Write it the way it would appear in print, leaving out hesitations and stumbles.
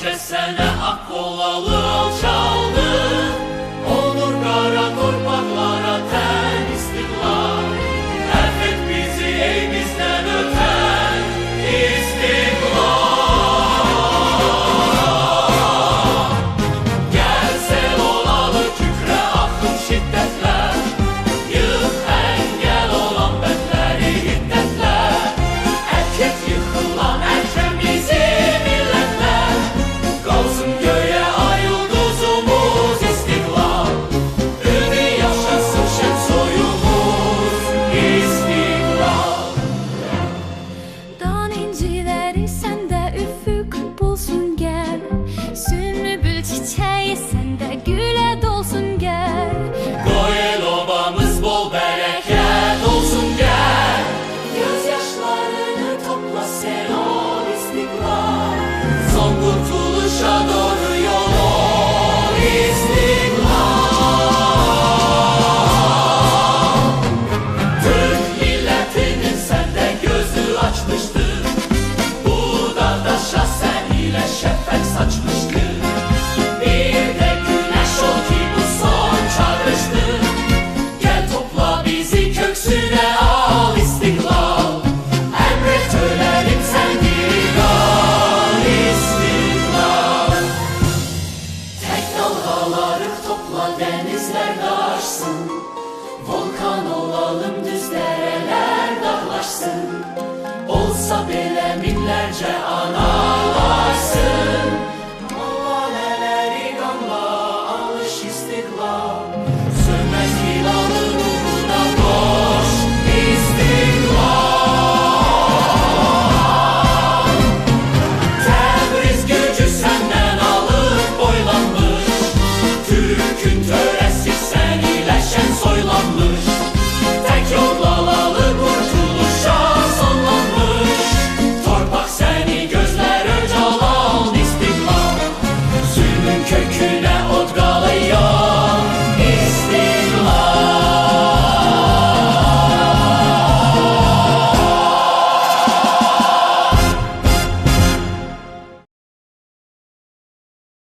neçə sənə haqq olalı alçaldı. Onur qara torpaqlara tən istiqlal. Əfv et bizi ey bizdən ötən istiqlal. Gəl sel olalı kükrə axın şiddətlə. Yığ əngəl olan bəndləri hiddətlə. Ərkək yıxılan ərkən bizi millətlər. Qalsın göyə ay ulduzumuz istiqlal. Ümid yaşasın şən soyumuz istiqlal. Dan inciləri səndə üfüq bulsun gəl. Sümbül çiçəyi səndə gülə dolsun gəl. Qoy el obamız bol bərəkət olsun gəl. Göz yaşlarını topla sen ol istiqlal. Son qurtuluşa doğru yol ol istiqlal. Türk millətinin səndə gözü açmışdı. Bu dağdaşa sən ilə şəfəq saçmışdı. Bir də günəş ol ki bu son çağrışdı. Gəl topla bizi köksünə al istiqlal. Əmret öləlim sən diri qal istiqlal. Tək dalğaları topla dənizlər daşsın. Volkan olalım düz dərələr dağlaşsın. Olsa belə minlərcə ana